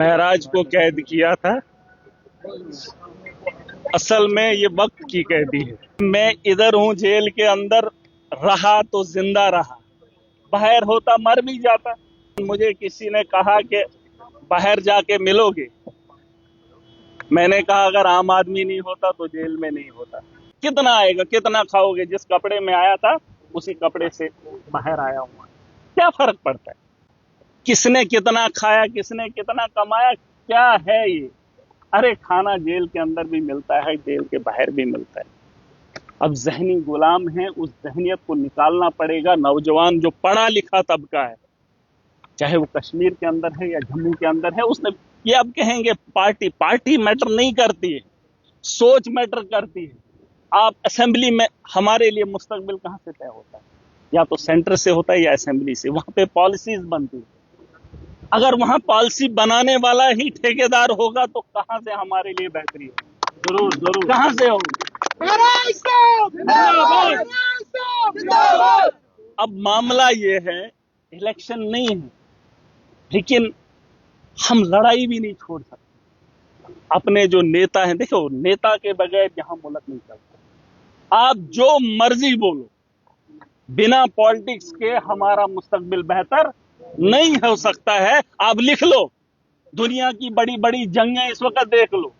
महराज को कैद किया था, असल में ये वक्त की कैदी है। मैं इधर हूं जेल के अंदर, रहा तो जिंदा रहा, बाहर होता मर भी जाता। मुझे किसी ने कहा कि बाहर जाके मिलोगे, मैंने कहा अगर आम आदमी नहीं होता तो जेल में नहीं होता। कितना आएगा, कितना खाओगे? जिस कपड़े में आया था उसी कपड़े से बाहर आया हूं, क्या फर्क पड़ता है? किसने कितना खाया, किसने कितना कमाया, क्या है ये? अरे खाना जेल के अंदर भी मिलता है, जेल के बाहर भी मिलता है। अब जहनी गुलाम है, उस जहनियत को निकालना पड़ेगा। नौजवान जो पढ़ा लिखा तबका है, चाहे वो कश्मीर के अंदर है या जम्मू के अंदर है, उसने ये अब कहेंगे पार्टी मैटर नहीं करती है, सोच मैटर करती है। आप असेंबली में, हमारे लिए मुस्तकबिल कहां से तय होता है? या तो सेंटर से होता है या असेंबली से। वहां पे पॉलिसीज बनती है। अगर वहां पॉलिसी बनाने वाला ही ठेकेदार होगा तो कहां से हमारे लिए बेहतरी होगी? जरूर जरूर, कहां से होगी? अब मामला ये है, इलेक्शन नहीं है, लेकिन हम लड़ाई भी नहीं छोड़ सकते। अपने जो नेता हैं, देखो नेता के बगैर यहां मुल्क नहीं चलता। आप जो मर्जी बोलो, बिना पॉलिटिक्स के हमारा मुस्तकबिल बेहतर नहीं हो सकता है। आप लिख लो, दुनिया की बड़ी बड़ी जंगें इस वक्त देख लो,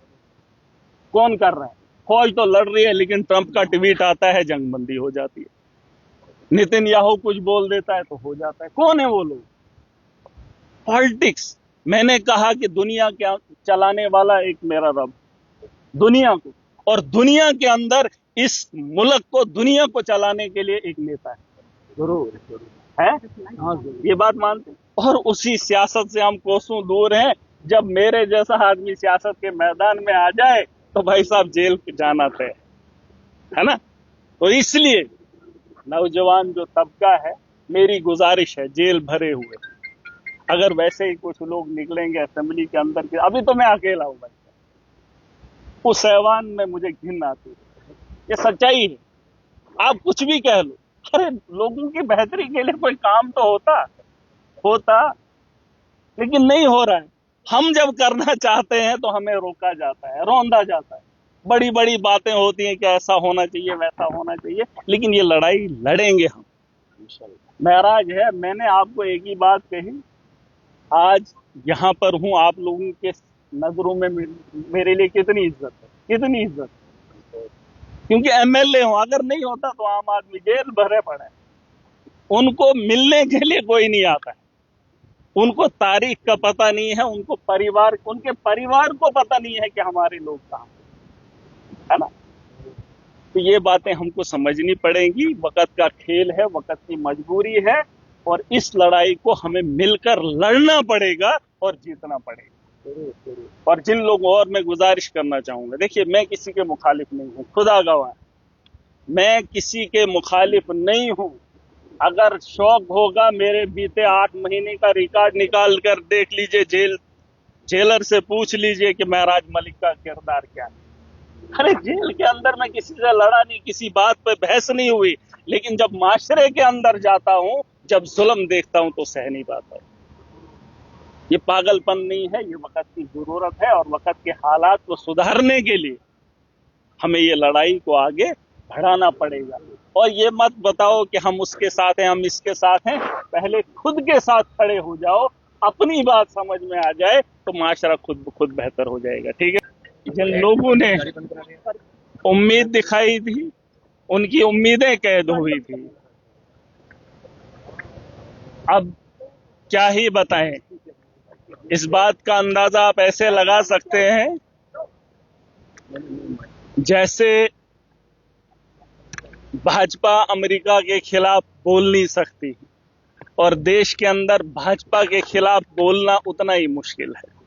कौन कर रहा है? फौज तो लड़ रही है, लेकिन ट्रंप का ट्वीट आता है, जंग बंदी हो जाती है। नेतन्याहू कुछ बोल देता है तो हो जाता है। कौन है वो लोग? पॉलिटिक्स। मैंने कहा कि दुनिया के चलाने वाला एक मेरा रब, दुनिया को, और दुनिया के अंदर इस मुल्क को, दुनिया को चलाने के लिए एक नेता है। जरूर है, ये बात मानते हैं। और उसी सियासत से हम कोसों दूर हैं। जब मेरे जैसा आदमी सियासत के मैदान में आ जाए तो भाई साहब जेल जाना तय है ना। तो इसलिए नौजवान जो तबका है, मेरी गुजारिश है, जेल भरे हुए, अगर वैसे ही कुछ लोग निकलेंगे असेंबली के अंदर के, अभी तो मैं अकेला हूं भाई, उस ऐवान में मुझे घिन आती है। ये सच्चाई है, आप कुछ भी कह लो। अरे लोगों की बेहतरी के लिए कोई काम तो होता, लेकिन नहीं हो रहा है। हम जब करना चाहते हैं तो हमें रोका जाता है, रौंदा जाता है। बड़ी बड़ी बातें होती हैं कि ऐसा होना चाहिए, वैसा होना चाहिए, लेकिन ये लड़ाई लड़ेंगे हम इंशाल्लाह। महराज है, मैंने आपको एक ही बात कही, आज यहां पर हूं, आप लोगों के नजरों में मेरे लिए कितनी इज्जत है, कितनी इज्जत है। क्योंकि एमएलए हूं, अगर नहीं होता तो आम आदमी जेल भरे पड़े, उनको मिलने के लिए कोई नहीं आता है, उनको तारीख का पता नहीं है, उनको परिवार, उनके परिवार को पता नहीं है कि हमारे लोग कहां है ना। तो ये बातें हमको समझनी पड़ेंगी। वक्त का खेल है, वक्त की मजबूरी है, और इस लड़ाई को हमें मिलकर लड़ना पड़ेगा और जीतना पड़ेगा। और जिन लोगों, और मैं गुजारिश करना चाहूंगा, देखिए मैं किसी के मुखालिफ नहीं हूं, खुदा गवाह, मैं किसी के मुखालिफ नहीं हूं। अगर शौक होगा, मेरे बीते 8 महीने का रिकॉर्ड निकाल कर देख लीजिए, जेलर से पूछ लीजिए कि महराज मलिक का किरदार क्या है। अरे जेल के अंदर मैं किसी से लड़ा नहीं, किसी बात पे बहस नहीं हुई, लेकिन जब माशरे के अंदर जाता हूं, जब जुल्म देखता हूं तो सह नहीं पाता। ये पागलपन नहीं है, ये वक्त की जरूरत है, और वक्त के हालात को सुधारने के लिए हमें ये लड़ाई को आगे बढ़ाना पड़ेगा। और ये मत बताओ कि हम उसके साथ हैं, हम इसके साथ हैं। पहले खुद के साथ खड़े हो जाओ, अपनी बात समझ में आ जाए तो माशरा खुद ब खुद बेहतर हो जाएगा। ठीक है। जिन लोगों ने उम्मीद दिखाई थी, उनकी उम्मीदें कैद हुई थी। अब क्या ही बताएं, इस बात का अंदाजा आप ऐसे लगा सकते हैं जैसे भाजपा अमेरिका के खिलाफ बोल नहीं सकती, और देश के अंदर भाजपा के खिलाफ बोलना उतना ही मुश्किल है।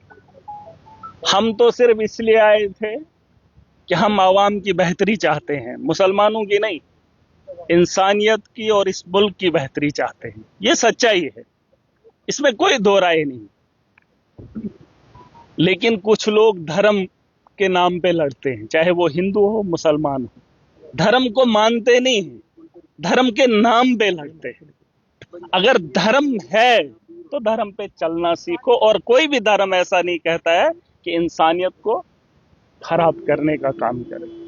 हम तो सिर्फ इसलिए आए थे कि हम आवाम की बेहतरी चाहते हैं, मुसलमानों की नहीं, इंसानियत की और इस मुल्क की बेहतरी चाहते हैं। ये सच्चाई है, इसमें कोई दो राय नहीं। लेकिन कुछ लोग धर्म के नाम पे लड़ते हैं, चाहे वो हिंदू हो, मुसलमान हो, धर्म को मानते नहीं हैं, धर्म के नाम पे लड़ते हैं। अगर धर्म है तो धर्म पे चलना सीखो। और कोई भी धर्म ऐसा नहीं कहता है कि इंसानियत को खराब करने का काम करे।